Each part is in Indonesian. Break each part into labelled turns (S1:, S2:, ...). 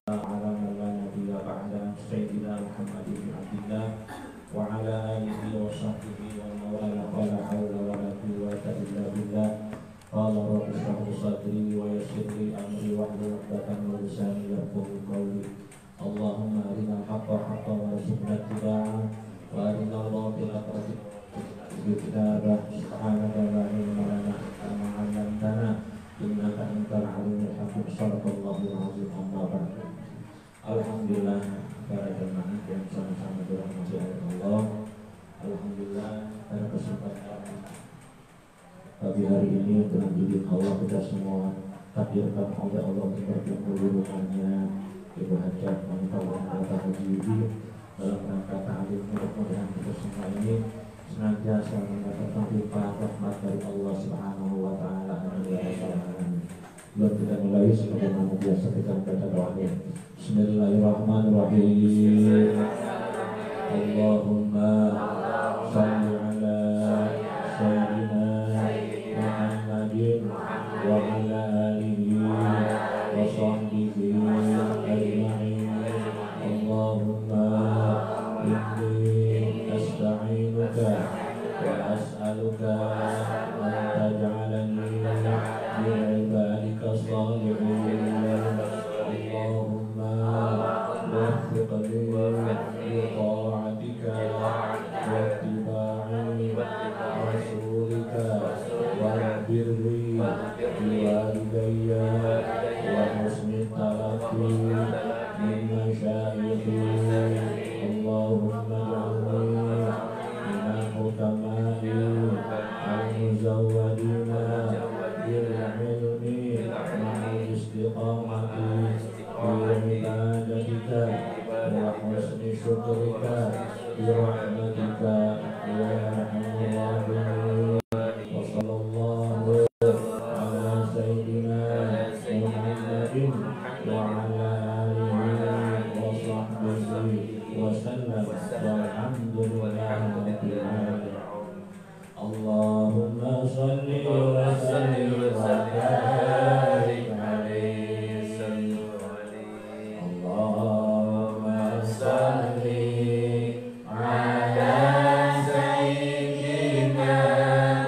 S1: على من لا نبي بعد سيدنا محمد بن عبد الله وعلى آله وصحبه ومن والاه ولا حول ولا قوة إلا بالله. قال رب اشرح لي صدري ويسر لي أمري واحلل عقدة من لساني يفقهوا قولي. اللهم أرنا الحق حقا وارزقنا اتباعه وأرنا الباطل باطلا واجتنابه. سبحانك لا علم لنا إلا ما علمتنا إنك أنت العليم الحكيم. Sadaqallahul azim. Amma ba'd. Alhamdulillah para jemaah yang sama-sama dirahmati Allah. Alhamdulillah pada kesempatan pagi hari ini dengan izin Allah kita semua takdirkan oleh Allah berkumpul di rumahnya Ibu Hajat Manfaat Haji dalam rangka ta'lim. Mudah-mudahan kita semua ini senantiasa mendapatkan limpahan rahmat dari Allah Subhanahu wa taala. Amin. Belum kita mulai sebagaimana biasa kita membaca doanya. Bismillahirrahmanirrahim. Allahumma shalli ala sayyidina Muhammadin wa ala alihi wa sahbihi ajma'in. Allahumma inni asta'inuka wa as'aluka an taj'alani min ibadika shalihin. Allahumma waffiqni li ta'atika wa ittiba'i rasulika wa birri biwalidayya wa husni talaqi min masyayikhi. Allahumma ja'alni minal hukama'i al-muzawwadina bil ilmi ma'al istiqamati bi ibadatika wa husni syukrika bi rahmatika ya arhamar rahimin. Wa sallallahu ala sayyidina Muhammadin wa ala alihi wa sahbihi wa sallam walhamdulillahi rabbil alamin. Allahumma shalli wa sallim wa barik alaihi. Allahumma shalli ala sayyidina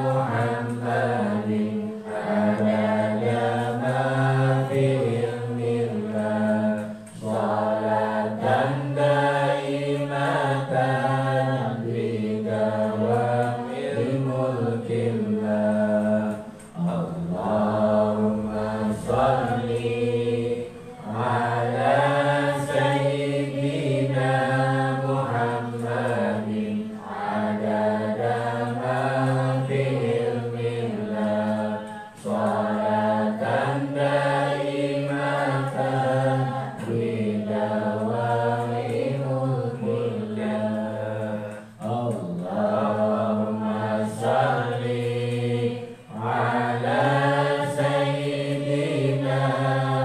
S1: Muhammadin adada ma fi ilmillah salatan daimatan bidawami mulkillah. Allahumma shalli ala sayyidina Muhammadin adada ma fi ilmillah salatan daimatan bidawami mulkillah. Allahumma shalli ala sayyidina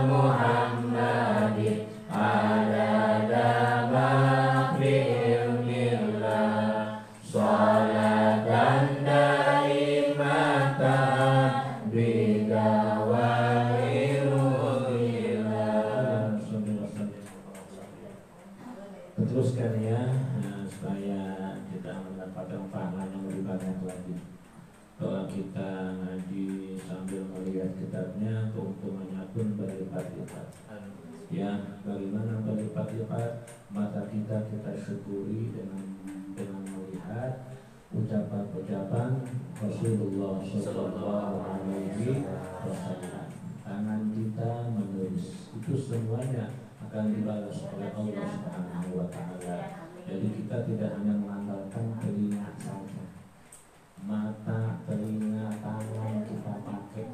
S1: Muhammadin adada ma fi ilmillah salatan daimatan bidawami mulkillah. Teruskan ya, supaya kita mendapatkan pahala yang lebih banyak lagi. Doa kita ngaji sambil melihat kitabnya, keuntungannya pun berlipat-lipat. Ya, bagaimana berlipat-lipat? Mata kita syukuri dengan melihat ucapan-ucapan Rasulullah Sallallahu Alaihi Wasallam. Tangan kita menulis, itu semuanya akan dibalas oleh Allah Subhanahu Wa Taala. Jadi kita tidak hanya mengandalkan telinga saja, mata, telinga, tangan kita pakai.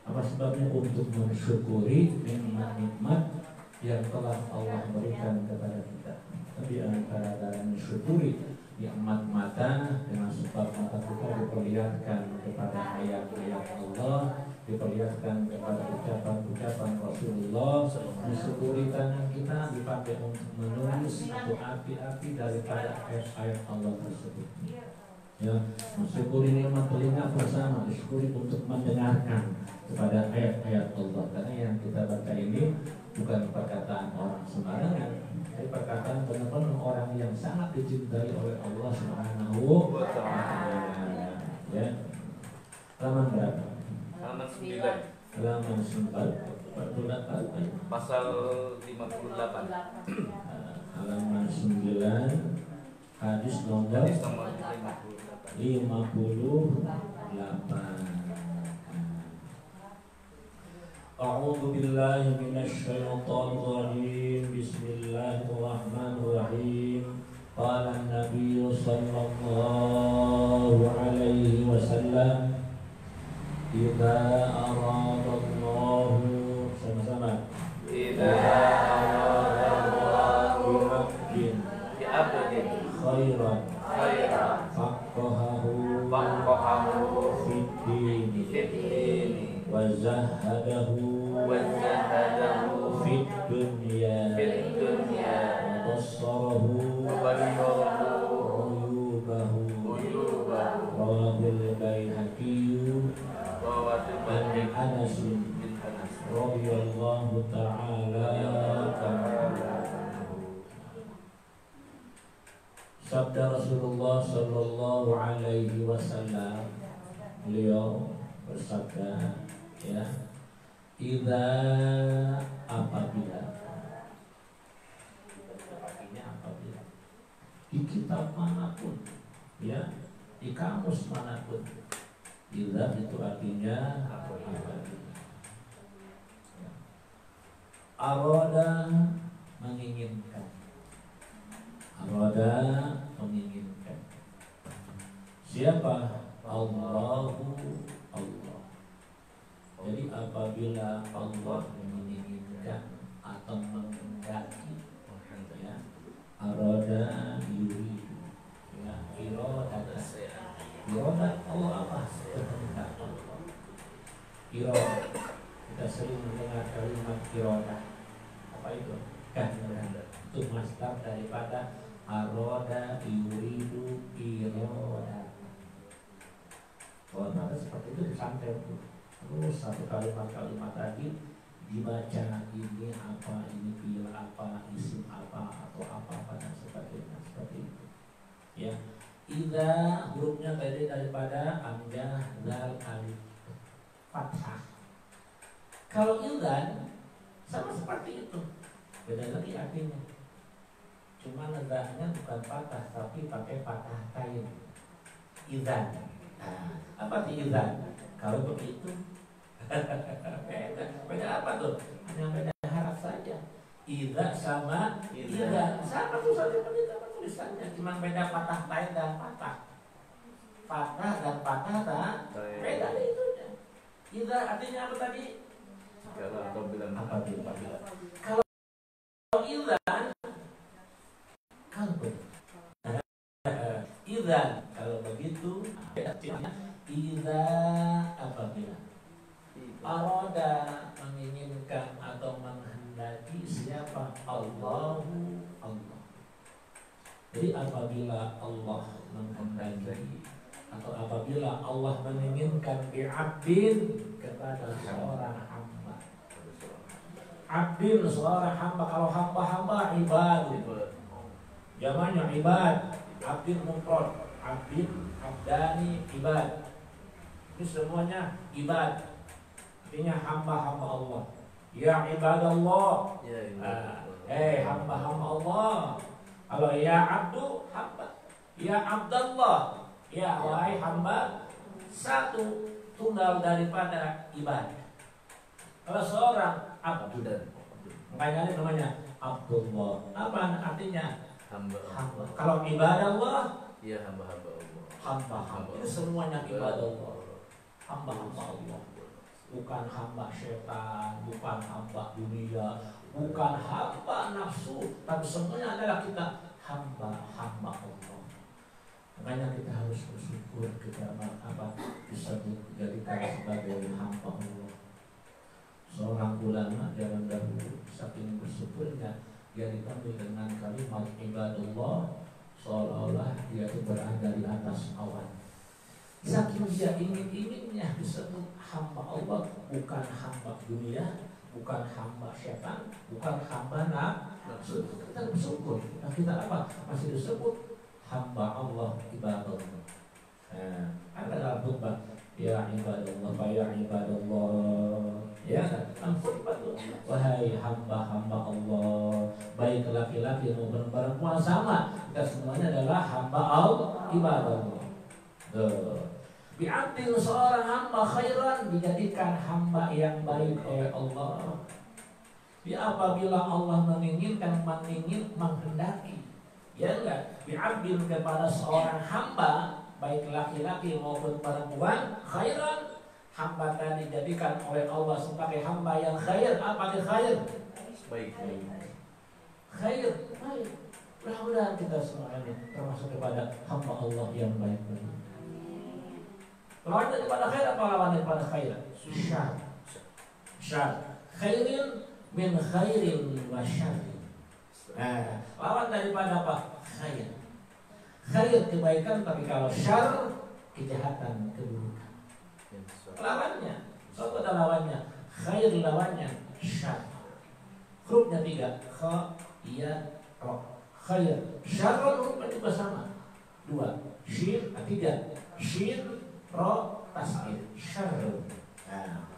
S1: Apa sebabnya? Untuk mensyukuri nikmat-nikmat yang telah Allah berikan kepada kita. Tapi antara dalam mensyukuri nikmat mata, dengan sebab mata kita diperlihatkan kepada ayat-ayat Allah, diperlihatkan kepada ucapan-ucapan Rasulullah. Mensyukuri tangan kita dipakai untuk menulis satu api-api daripada ayat-ayat Allah tersebut. Ya, mensyukuri nikmat telinga bersama, disyukuri untuk mendengarkan kepada ayat-ayat Allah. Karena yang kita baca ini bukan perkataan orang sembarangan, tapi perkataan benar-benar orang yang sangat dicintai oleh Allah Subhanahu wa Ta'ala. Ya. Halaman berapa?
S2: Halaman 9.
S1: Halaman 9.
S2: Pasal 58.
S1: Halaman 9. Hadis nomor 58. A'udzu billahi minasy syaithanir rajim. Bismillahirrahmanirrahim. Qala an-nabiy sallallahu alaihi wasallam, idza aradallahu, sama-sama, idza aradallahu bi abdin khairan faqahahu fid-din wa zahadahu fid dunya wa bassarahu uyubahu. Rawahul Baihaqi an Anas radhiyallahu ta'ala. Sabda Rasulullah sallallahu alaihi wasallam, beliau bersabda, ya, idza apabila di kitab manapun, ya, di kamus manapun, idza itu artinya apabila, aroda menginginkan, aroda menginginkan, siapa? Allahu Allah. Jadi apabila Allah menginginkan atau menghendaki, ya, aroda yuridu, ya, iroda Allah apa? Kehendak Allah. Iroda, kita sering mendengar kalimat iroda. Apa itu? Kehendak. Itu masdar daripada aroda yuridu iroda. Kalau ada seperti itu disantet tuh. Terus satu kalimat-kalimat tadi dibaca, ini apa, ini fi'il apa, isim apa, atau apa dan sebagainya, seperti itu. Ya, idza hurufnya tadi daripada hamzah, zal, alif, fathah. Kalau idzan sama seperti itu, beda lagi artinya. Cuma nezahnya bukan fathah, tapi pakai fathah kain. Idzan. Nah, apa sih idzan? Kalau begitu beda apa tuh? Hanya beda haraf saja. Idza sama idzan, sama tuh saja tulisannya, cuma beda fathah lain dan fathah. Fathah dan fathah tak beda itu. Idza artinya apa tadi? Apabila. Kalau idzan, idzan kalau begitu idza apabila aroda menginginkan atau menghendaki, siapa? Allahu Allah. Jadi apabila Allah menghendaki atau apabila Allah menginginkan bi'abdin, kepada seorang hamba. Abdin seorang hamba. Kalau hamba ibad, jamannya ibad. Abdin mufrad, abdin, abdani, ibad. Ini semuanya ibad. Artinya hamba-hamba Allah. Ya ibadallah. Hamba-hamba Allah. Kalau ya abdu, hamba. Ya abdallah. Ya wahai hamba, satu tunggal daripada ibadah. Kalau seorang abdu, makanya namanya Abdullah. Apa artinya? Hamba. Kalau ibadah Allah, ya hamba-hamba Allah. Hamba-hamba. Itu semuanya ibadah Allah. Hamba-hamba Allah. Bukan hamba setan, bukan hamba dunia, bukan hamba nafsu, tapi semuanya adalah kita hamba-hamba Allah. Makanya kita harus bersyukur kita bisa dijadikan sebagai hamba Allah. Seorang ulama zaman dahulu saking bersyukurnya dia dipanggil dengan kalimat ibadullah, seolah-olah dia itu berada di atas awan. Saking dia ingin-inginnya disebut hamba Allah, bukan hamba dunia, bukan hamba setan, bukan hamba nafsu. Kita bersyukur. Nah, kita apa? Masih disebut hamba Allah, ibadah. Ada dalam khutbah, ya ibadallah, ya ibadallah. Ya, wahai hamba-hamba Allah, baik laki-laki maupun perempuan sama, kita semuanya adalah hamba Allah, ibadah Allah. Bi'abdin, seorang hamba khairan, dijadikan hamba yang baik oleh Allah. Apabila Allah menginginkan, menghendaki, ya enggak, bi'abdin kepada seorang hamba, baik laki-laki maupun perempuan, khairan, hamba tadi dijadikan oleh Allah sebagai hamba yang khair. Apa yang khair?
S2: Baik.
S1: Khair, baik. Mudah-mudahan kita semuanya termasuk kepada hamba Allah yang baik-baik. Lawan daripada khair apa lawan daripada khair? Syar. Syar. Khairin min khairin wa syarrin. Lawan daripada apa? Khair. Khair kebaikan, tapi kalau syar kejahatan, keburukan. Lawannya, suatu ada lawannya. Khair lawannya syar. Hurufnya 3, kha, ya, ro. Khair, syarrun hurufnya juga sama. 2, shin, 3, shin, ro, tasdid, syarrun.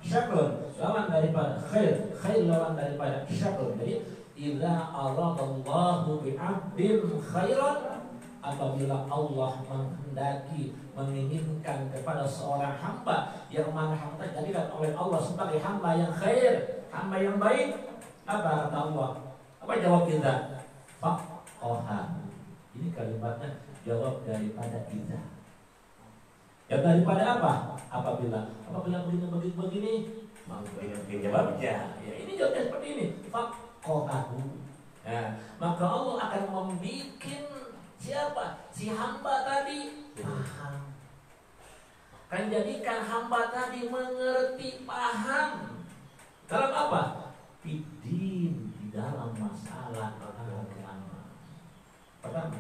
S1: Syarrun lawan daripada khair, khair lawan daripada syarrun. Jadi idza aradallahu bi'abdin khairan, apabila Allah menghendaki, menginginkan kepada seorang hamba, yang mana hamba jadikan oleh Allah sebagai hamba yang khair, hamba yang baik, apa kata Allah? Apa jawab kita? Faqaha. Ini kalimatnya jawab daripada kita. Yang daripada apa? Apabila begini, mungkin jawabnya. Ya, ini jawabnya seperti ini. Faqahu. Maka Allah akan membikin siapa? Si hamba tadi paham. Kan jadikan hamba tadi mengerti, paham. Dalam apa? Fiddin, di dalam masalah agama. Pertama.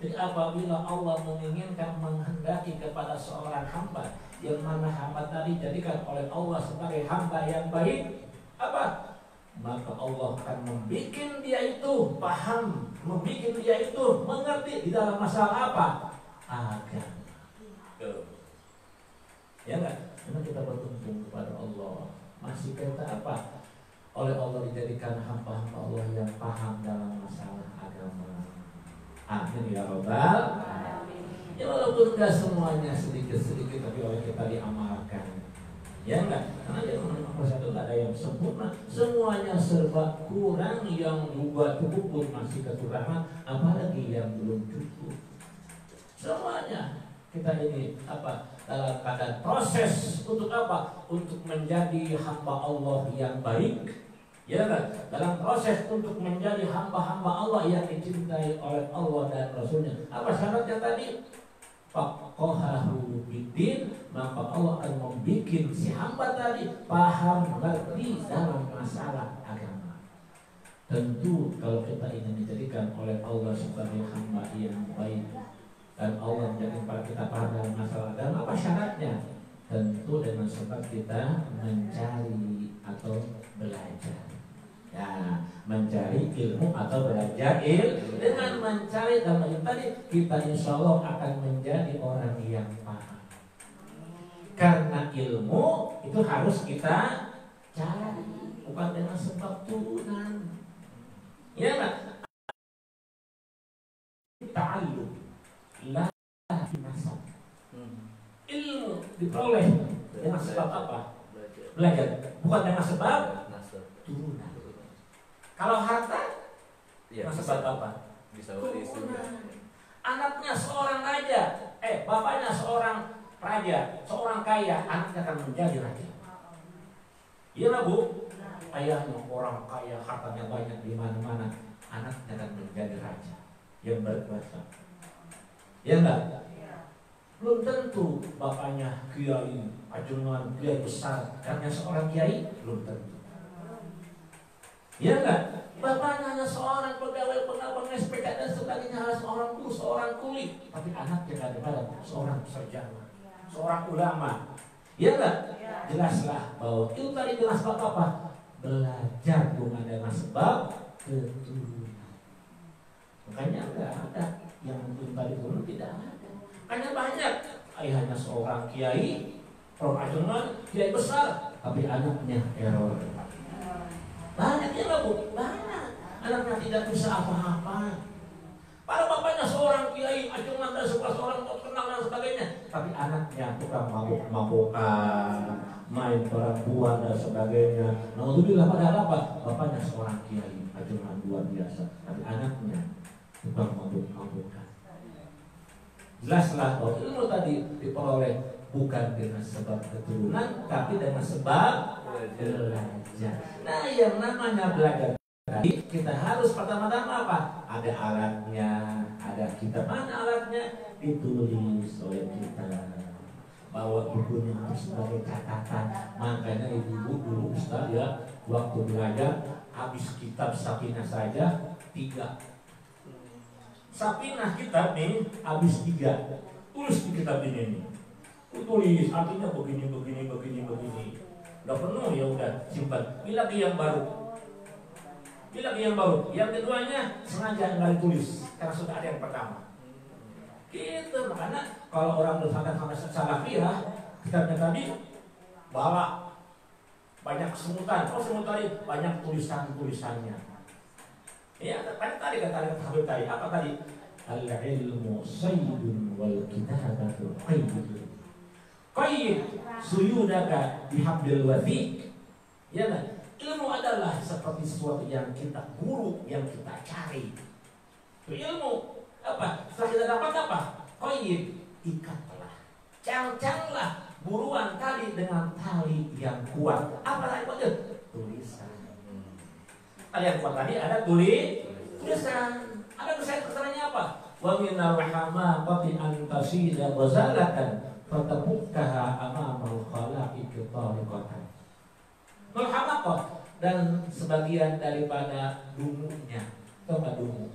S1: Jadi apabila Allah menginginkan, menghendaki kepada seorang hamba, yang mana hamba tadi jadikan oleh Allah sebagai hamba yang baik, apa? Maka Allah akan membuat dia itu paham, membuat dia itu mengerti di dalam masalah apa? Agama. Ya enggak? Karena kita beruntung kepada Allah. Masih kita apa? Oleh Allah dijadikan hamba-hamba Allah yang paham dalam masalah agama. Amin ya Rabbal. Ya walaupun enggak semuanya, sedikit-sedikit, tapi oleh kita diamalkan. Ya enggak? Karena dia persatu ada yang sempurna, semuanya serba kurang, yang juga cukup pun masih kekurangan, apalagi yang belum cukup. Semuanya kita ini apa? Dalam keadaan proses untuk apa? Untuk menjadi hamba Allah yang baik. Ya kan? Dalam proses untuk menjadi hamba-hamba Allah yang dicintai oleh Allah dan Rasulnya. Apa syaratnya tadi? Faqahahu biddin, maka Allah akan membuat si hamba tadi paham, mengerti dalam masalah agama. Tentu kalau kita ingin dijadikan oleh Allah sebagai hamba yang baik, dan Allah menjadikan kita paham dalam masalah agama, apa syaratnya? Tentu dengan sebab kita mencari atau belajar. Ya, mencari ilmu atau belajar ilmu. Dengan mencari dan tadi kita insya Allah akan menjadi orang yang paham. Karena ilmu itu harus kita cari, bukan dengan sebab turunan. Ya enggak? Ta'allum la nasab. Ilmu diperoleh dengan sebab apa? Belajar. Bukan dengan sebab turunan. Kalau harta, ya, sebab apa?
S2: Bisa warisan.
S1: Anaknya seorang raja, bapaknya seorang raja, seorang kaya, anaknya akan menjadi raja. Iya lah Bu, ayahnya orang kaya, hartanya banyak di mana-mana, anaknya akan menjadi raja yang berkuasa. Ya enggak? Belum tentu bapaknya kiai, ajunan kiai besar, karena seorang kiai belum tentu. Ya enggak? Bapaknya hanya seorang pegawai SPK dan sebagainya, hanya seorang guru, seorang kuli, tapi anaknya daripada seorang sarjana, seorang ulama. Iya enggak? Jelaslah bahwa itu tadi jelas apa? Belajar bukan dengan sebab keturunan. Makanya enggak ada yang tadi turun, tidak ada. Hanya banyak ayahnya seorang kiai, profesional, kiai besar, tapi anaknya error. Banyak ya Bu, banyak. Anaknya tidak bisa apa-apa. Para bapaknya seorang kiai, ajuman dan seorang terkenal dan sebagainya, tapi anaknya tukang mabuk-mabukan, main perempuan dan sebagainya. Alhamdulillah, padahal apa? Bapaknya seorang kiai, ajuman luar biasa, tapi anaknya tukang mabuk-mabukan. Jelaslah bahwa ilmu tadi diperoleh bukan dengan sebab keturunan, tapi dengan sebab belajar. Nah, yang namanya belajar tadi kita harus pertama-tama apa? Ada alatnya, ada kita. Mana alatnya? Ditulis oleh kita. Bawa bukunya sebagai catatan. Makanya ibu-ibu dulu Ustaz ya, waktu belajar habis kitab Safinah saja 3. Safinah kitab nih habis 3. Tulis di kitab ini nih. Tulis artinya begini. Udah penuh ya udah simpan. Bila yang baru. Yang keduanya sengaja nggak ditulis karena sudah ada yang pertama. Gitu, makanya kalau orang bersangat sama salafiyah, kitabnya tadi bawa banyak semutan. Semutan banyak tulisannya. Ya, tadi kata Habib tadi apa tadi? Al-ilmu sayyidun wal kitabatu qayyid. Qayyid suyudaka bihabdil wathiq. Ya kan? Ilmu adalah seperti sesuatu yang kita buru, yang kita cari. Ilmu apa? Setelah kita dapat apa? Qayyid, ikatlah. Cang-canglah buruan tali dengan tali yang kuat. Apa tali kuatnya? Tulisan. Tali yang kuat tadi ada tulisan. Ada kesannya apa? Wa minal hamaqati an tasida ghazalatan fatabukkaha amamal khalaiq tariqatan. Mulhamaqah, dan sebagian daripada dungunya. Tahu nggak dungu?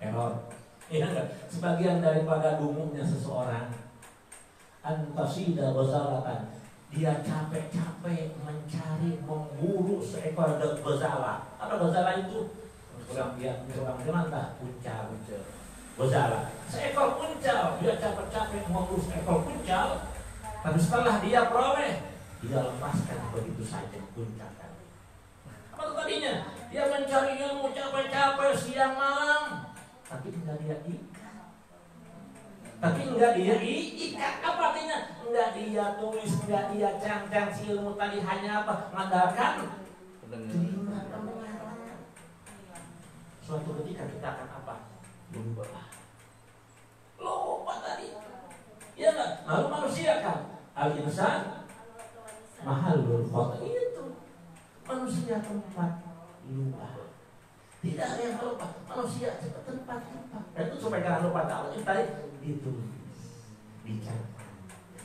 S1: Error. Iya enggak? Sebagian daripada dungunya seseorang. Antasida ghazalatan. Dia capek-capek mencari, memburu seekor ghazala. Apa ghazala itu? Kurang gimana? Uncal. Ghazala. Seekor uncal. Dia capek-capek memburu seekor uncal. Tapi setelah dia peroleh, dia lepaskan begitu saja guncakan. Apa tadinya? Dia mencari ilmu capek-capek siang malam, tapi enggak dia ikat. Apa artinya? Enggak dia tulis, enggak dia cang-cang si ilmu tadi, hanya apa? Mengandalkan pendengaran. Suatu ketika kita akan apa? Lupa tadi. Ya enggak? Lalu manusia kan? Al-insan mahalul khata, itu manusia tempat lupa. Tidak ada yang lupa. Manusia cepat tempat. Dan itu supaya jangan lupa tahu itu tadi ditulis, dicatat.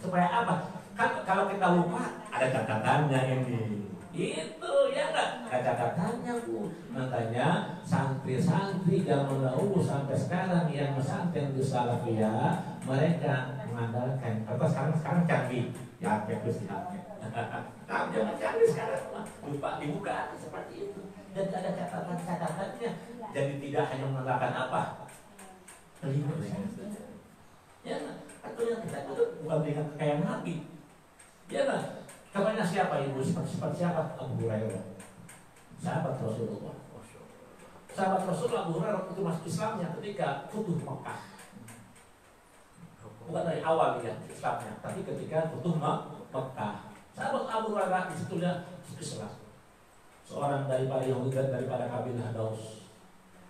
S1: Supaya apa? Kan kalau kita lupa ada catatannya ini. Itu ya enggak? Ada catatannya Bu. Makanya santri-santri zaman dahulu sampai sekarang yang pesantren di Salafiyah, mereka mengandalkan apa sekarang canggih. Ya terus dihapus. Nah, jangan canggih sekarang lupa dibuka seperti itu. Dan ada catatan-catatannya. Jadi tidak hanya mengandalkan apa? Kelima saja. Ya nah, artinya kita itu bukan dengan kekayaan Nabi. Ya nah, kabarnya siapa ibu? Seperti siapa? Abu Hurairah. Sahabat Rasulullah. Sahabat Rasulullah Abu Hurairah itu masuk Islamnya ketika Futuh Mekah. Bukan dari awal ya Islamnya, tapi ketika Futuh Mekah. Sahabat Abu Hurairah di situ dia Islam. Seorang daripada Yahudi, daripada kabilah Daus.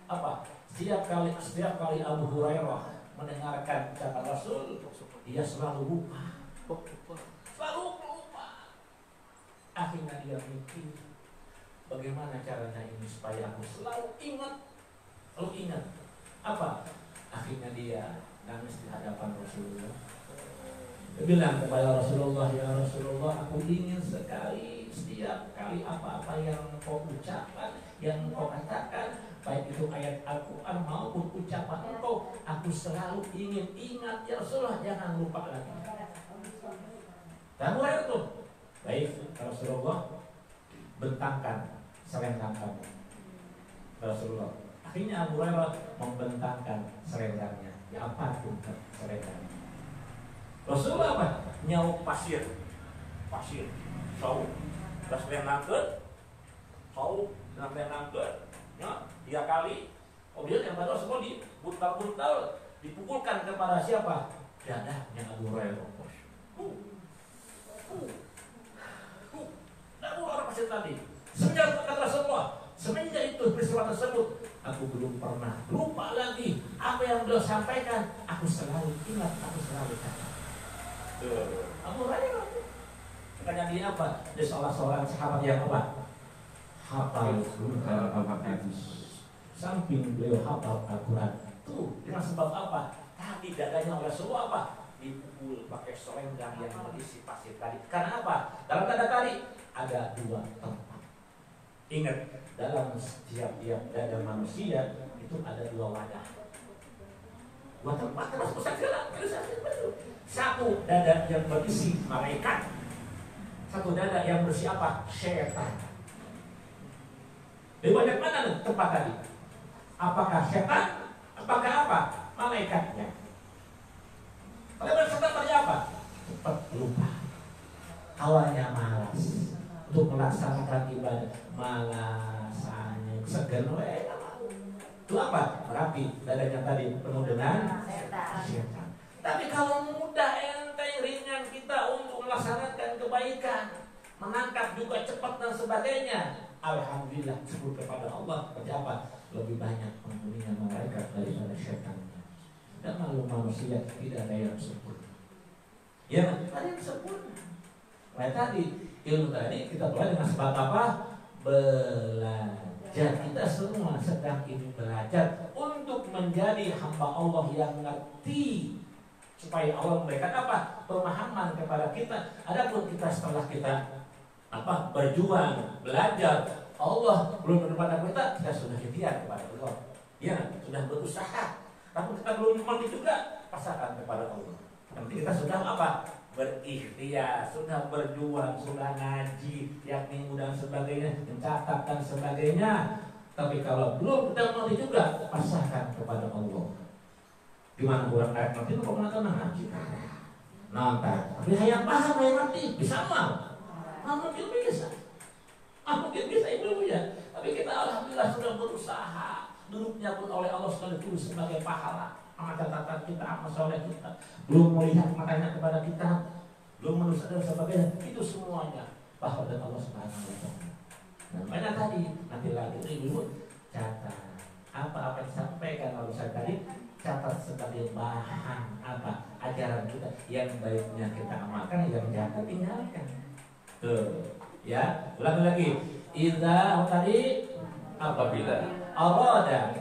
S1: Apa? Setiap kali Abu Hurairah mendengarkan ucapan Rasul, dia selalu lupa. Selalu lupa. Akhirnya dia mikir, bagaimana caranya ini supaya aku selalu ingat. Apa? Akhirnya dia nangis di hadapan Rasulullah. Dia bilang kepada Rasulullah, ya Rasulullah, aku ingin sekali setiap kali apa-apa yang engkau ucapkan, yang engkau katakan, baik itu ayat Al-Quran maupun ucapan engkau, aku selalu ingin ingat ya Rasulullah, jangan lupa lagi. Dan mulai itu, baik Rasulullah bentangkan selendang kamu. Rasulullah. Akhirnya Abu Hurairah membentangkan selendangnya. Ya apa itu selendangnya? Rasulullah apa? Nyau pasir, sau, terus selendangkan, sau, dengan selendangkan, ya 3 kali. Kemudian yang baru semua dibuntal-buntal, dipukulkan kepada siapa? Dadahnya Abu Hurairah. Abu Hurairah pasir tadi. Semenjak kata Rasulullah, semenjak itu peristiwa tersebut, aku belum pernah lupa lagi apa yang beliau sampaikan. Aku selalu ingat, aku selalu kata. Abu Hurairah makanya dia apa? Dia salah seorang sahabat yang apa? Hafal Al-Hadis. Samping beliau hafal Al-Quran. Tuh, dengan sebab apa? Tadi dadanya oleh Rasulullah apa? Dipukul pakai selendang yang berisi pasir tadi. Karena apa? Dalam tanda tadi ada 2 tempat. Ingat, dalam setiap dada manusia itu ada 2 wadah. 2 tempat terus pusat gerak. Satu dada yang berisi malaikat, satu dada yang berisi apa? Syaitan. Di banyak mana tempat tadi? Apakah syaitan? Apakah apa? Malaikatnya. Kalau syaitan tadi apa? Cepat lupa. Awalnya malas untuk melaksanakan ibadah, malasanya segan, itu apa? Merapi dadanya tadi penuh dengan syaitan. Tapi kalau mudah, enteng, ringan kita untuk melaksanakan kebaikan, menangkap juga cepat dan sebagainya, alhamdulillah syukur kepada Allah. Berarti apa? Lebih banyak penghuninya malaikat daripada syaitannya. Dan maklum manusia tidak ada yang sempurna. Ya, ada yang sempurna. Nah tadi ilmu tadi kita mulai dengan sebab apa? Belajar. Kita semua sedang ini belajar untuk menjadi hamba Allah yang mengerti, supaya Allah memberikan apa? Pemahaman kepada kita. Adapun kita setelah kita apa? Berjuang, belajar, Allah belum kepada kita sudah ikhtiar kepada Allah. Ya, sudah berusaha. Tapi kita belum mengerti juga, pasrahkan kepada Allah. Nanti kita sudah apa? Berikhtiar, sudah berjuang, sudah ngaji tiap minggu dan sebagainya, mencatat dan sebagainya. Tapi kalau belum kita mengerti juga, pasrahkan kepada Allah. Gimana kurang ayat nanti kok menonton ngaji? Nonton. Tapi yang paham, yang ngerti bisa mal. Mungkin bisa. Mungkin bisa ilmunya. Tapi kita alhamdulillah sudah berusaha. Duduknya pun oleh Allah sudah ditulis sebagai pahala. Amal catatan kita, amal soleh kita, belum melihat matanya kepada kita, belum menulis dan sebagainya, itu semuanya pahala dari Allah Subhanahu wa Ta'ala. Nah, makanya tadi nanti lagi ibu catat apa yang disampaikan oleh saya tadi, catat sebagai bahan apa ajaran kita, yang baiknya kita amalkan, yang jahat tinggalkan. Tuh, ya, ulangi lagi. Idza tadi apabila arada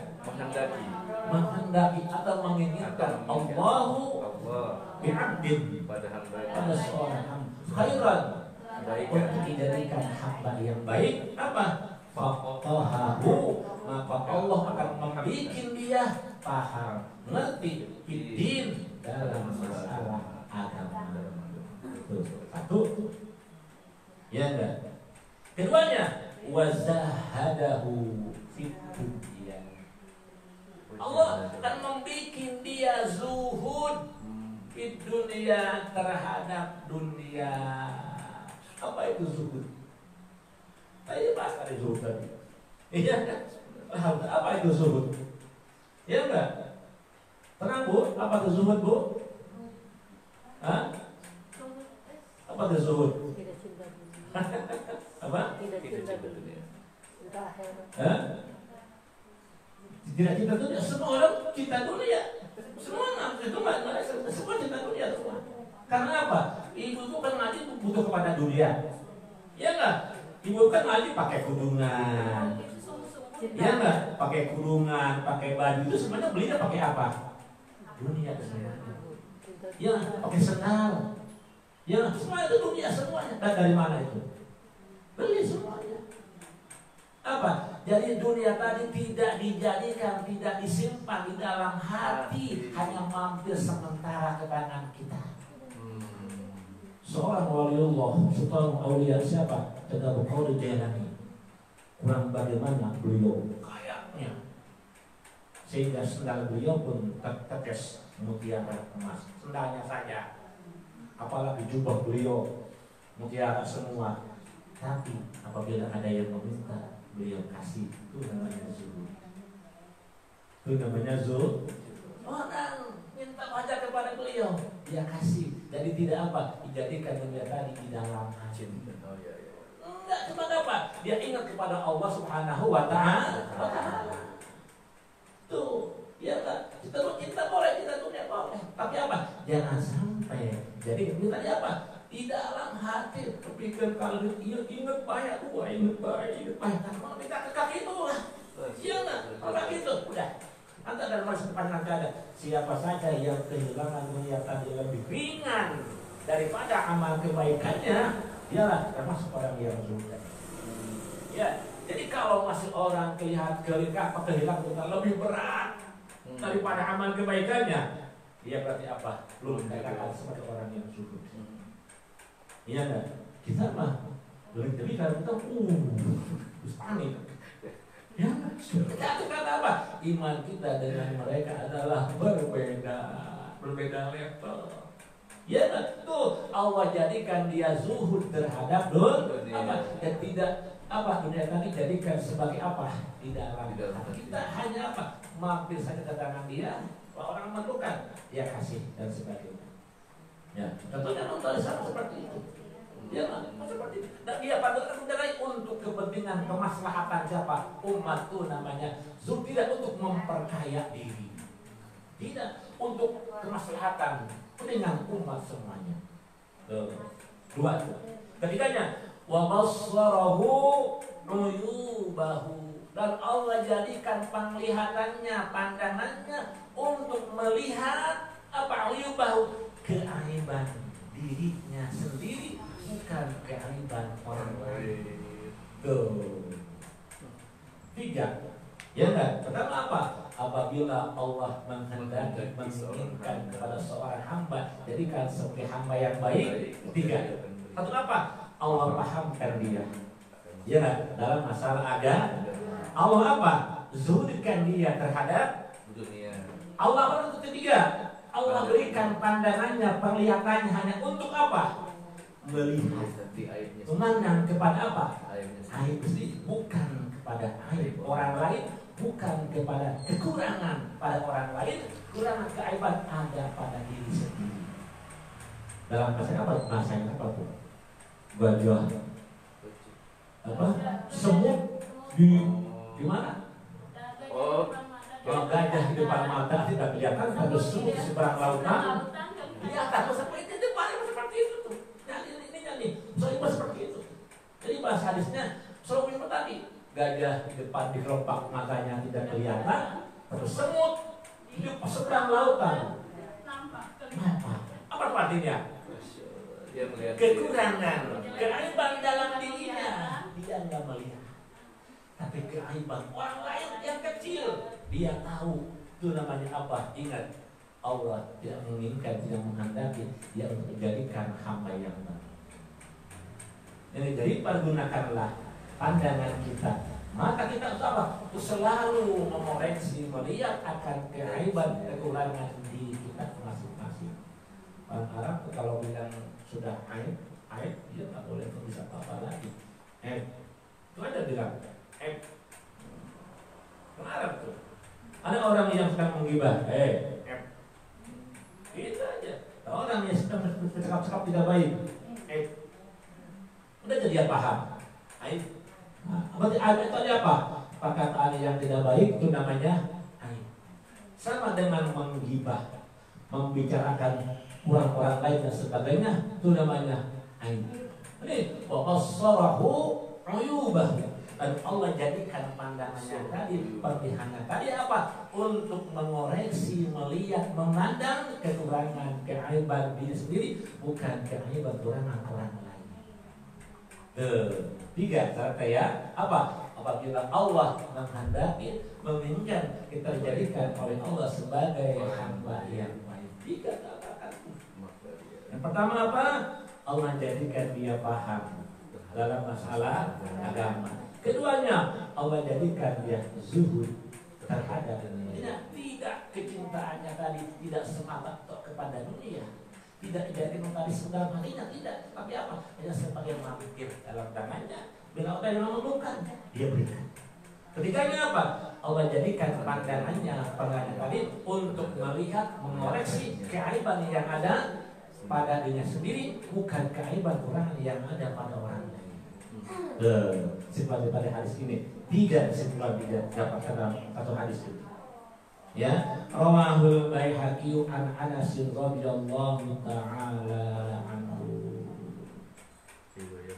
S1: menghendaki atau menginginkan Allahu bi'abdin pada seorang hamba khairan, untuk dijadikan hamba yang baik, apa? Faqahahu, maka Allah akan membuat dia paham, ngerti fiddin, dalam masalah agama. Satu, ya enggak? Keduanya, wazahadahu fid dunya. Allah akan membuat dia zuhud di dunia, terhadap dunia. Apa itu zuhud? Tadi bahas tadi zuhud tadi. Iya kan? Apa itu zuhud? Ya enggak? Tenang Bu, apa itu zuhud Bu? Hah? Apa itu zuhud?
S3: Tidak cinta dunia.
S1: Apa?
S3: Tidak cinta dunia. Cinta akhirat.
S1: Hah? Tidak cinta dunia, semua orang cinta dunia. Semua cinta dunia semua. Karena apa? Ibu itu kan ngaji butuh kepada dunia. Ya enggak? Ibu kan ngaji pakai kudungan. Ya enggak? Pakai kudungan, pakai baju itu sebenarnya belinya pakai apa? Dunia semuanya. Ya, pakai sendal. Ya, semua itu dunia semuanya. Dan dari mana itu? Beli semuanya. Apa? Jadi dunia tadi tidak dijadikan, tidak disimpan di dalam hati, hanya mampir sementara ke kanan kita. seorang waliullah, sultan aulia siapa? Kata Bukhari Jailani. Kurang bagaimana beliau kayaknya, sehingga sendal beliau pun tertetes mutiara emas. Sendalnya saja, apalagi jubah beliau mutiara semua. Tapi apabila ada yang meminta, beliau kasih. Itu namanya zuhud. Itu namanya zuhud. Orang minta pajak kepada beliau, dia kasih. Jadi tidak apa, dijadikan dunia tadi di dalam hati. Enggak, cuma apa? Dia ingat kepada Allah Subhanahu wa Ta'ala. Tuh, ya kan? Kita cinta boleh, kita dunia boleh. Tapi apa? Jangan sampai. Jadi minta dia apa? Di dalam hati kepikir kalau dia ingat banyak, ingat banyak. Kalau minta ke kaki itu lah. Jangan, kalau gitu udah. Nanti dalam masa depan nanti ada siapa saja yang kehilangan dunia tadi lebih ringan daripada amal kebaikannya, dialah termasuk orang yang zuhud. Ya, jadi kalau masih orang kehilangan dunia lebih berat daripada amal kebaikannya, dia berarti apa? Belum dikatakan sebagai orang yang zuhud. Iya enggak? Kita mah lebih kalau kita terus panik. Ya, kita kata apa? Iman kita dengan mereka adalah berbeda level. Ya, tuh Allah jadikan dia zuhud terhadap apa? Dan tidak apa dunia tadi jadikan sebagai apa? Di dalam kita hanya apa? Mampir saja kedatangan dia, orang memerlukan dia kasih dan sebagainya. Ya, contohnya nonton sama seperti itu. Ya, seperti itu. Dan dia patutkan menilai untuk kepentingan kemaslahatan siapa? Umat itu namanya zuhud, tidak untuk memperkaya diri, tidak untuk kemaslahatan kepentingan umat semuanya. Dua. Ketiganya, wa bassarahu uyubahu, dan Allah jadikan penglihatannya, pandangannya untuk melihat apa? Uyubahu, keaiban dirinya sendiri, bukan keaiban orang lain. Tuh. Tiga. Ya enggak? Pertama apa? Apabila Allah menghendaki menginginkan kepada seorang hamba, jadikan sebagai hamba yang baik. Tiga. Satu apa? Allah pahamkan dia. Ya enggak? Dalam masalah agama. Allah apa? Zuhudkan dia terhadap dunia. Allah apa? Ketiga. Allah berikan pandangannya, penglihatannya hanya untuk apa? Melihat, memandang kepada apa? Aib sendiri, bukan kepada aib orang lain, bukan kepada kekurangan pada orang lain. Kekurangan keaiban ada pada diri sendiri. Dalam bahasa apa? Bahasanya apa tuh? Gajah apa? Semut di mana? Kalau gajah di depan mata tidak kelihatan, kalau semut di seberang lautan kelihatan. Seperti itu, seperti itu tuh. Ini soalnya seperti itu. Jadi bahasa hadisnya selalu yang tadi, gajah di depan di kelopak matanya tidak kelihatan, terus semut di seberang lautan nampak. Apa artinya? Kekurangan, keaiban dalam dirinya dia nggak melihat. Tapi keaiban orang lain yang kecil dia tahu. Itu namanya apa? Ingat, Allah tidak menginginkan, tidak menghendaki dia untuk menjadikan hamba yang baik. Jadi pergunakanlah pandangan kita. Maka kita apa? Selalu mengoreksi, melihat akan keaiban, kekurangan diri kita masing-masing. Orang Arab kalau bilang sudah aib, dia tak boleh bisa apa-apa lagi. Itu ada bilang Arab tuh. Ada orang yang sedang menggibah, itu aja. Orang yang sedang bercakap-cakap tidak baik, udah jadi dia paham. Aib. Berarti aib itu apa? Perkataan yang tidak baik itu namanya aib. Sama dengan menggibah, membicarakan orang-orang lain dan sebagainya, itu namanya aib. Ini bassarahu uyubahu. Dan Allah jadikan pandangannya tadi, perlihatnya tadi apa? Untuk mengoreksi, melihat, memandang kekurangan, keaiban diri sendiri, bukan keaiban orang lain. Tiga cara ya apa? Apabila Allah menghendaki, menginginkan, kita dijadikan oleh Allah sebagai hamba yang baik. Tiga katakan. Yang pertama apa? Allah jadikan dia paham dalam masalah agama. Keduanya, Allah jadikan dia zuhud terhadap dunia. Tidak kecintaannya tadi tidak semata kepada dunia, tidak jadi tadi sedang hatinya, tidak. Tapi apa? Hanya sebagai mampir dalam tangannya. Bila Allah yang memerlukan, dia berikan. Ketiganya apa? Allah jadikan pandangannya tadi untuk melihat, mengoreksi keaiban yang ada pada dirinya sendiri, bukan keaiban orang yang ada pada orang lain. Simpan pada hadis ini tidak simpan tidak dapatkan dalam satu hadis itu. Ya, rawahul Baihaqi an Anas radhiyallahu taala anhu.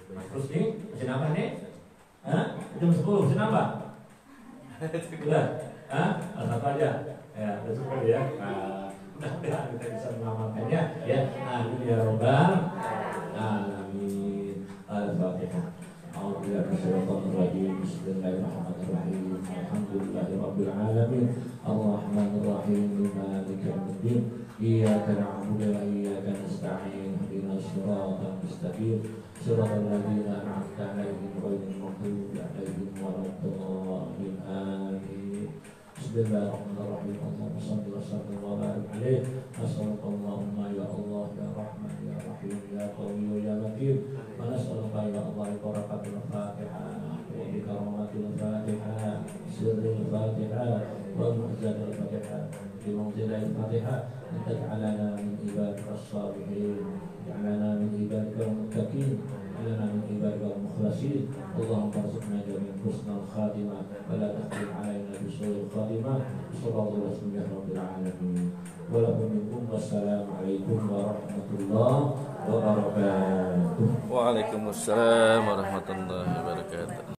S1: Terus nih, masih nambah nih? Jam 10 masih nambah? Sudah? Satu aja. Ya, udah cukup ya. Mudah-mudahan kita bisa mengamalkannya ya. Amin ya rabbal alamin. Al-Fatihah. Bismillahirrahmanirrahim. Bismillahirrahmanirrahim. Alhamdulillahirabbil alamin. Arrahmanirrahim. Maliki yaumiddin. Iyyaka na'budu wa iyyaka nasta'in. Ihdinas siratal mustaqim. Siratal ladzina an'amta 'alaihim ghairil maghdubi 'alaihim waladdallin. Amin. Bismillahirrahmanirrahim. Allahumma shalli wa sallim wa barik alaihi. Assalamualaikum ya Allah ya Rahman ya Rahim ya Qawi ya Latif. Wa nas'aluka ya Allah barakatul Fatihah wa bi karamatil Fatihah sirril Fatihah wa mu'jizal Fatihah bi mu'jizal Fatihah taj'alana min ibadikas salihin ja'alana min ibadikal muttaqin ja'alana min ibadikal mukhlasin. Allahumma arzuqna jami'an husnal khatimah wa la tahrim alaina bisu'il khatimah. Sallallahu alaihi rabbil alamin. Wassalamualaikum warahmatullahi wabarakatuh.
S2: Waalaikumsalam warahmatullahi wabarakatuh.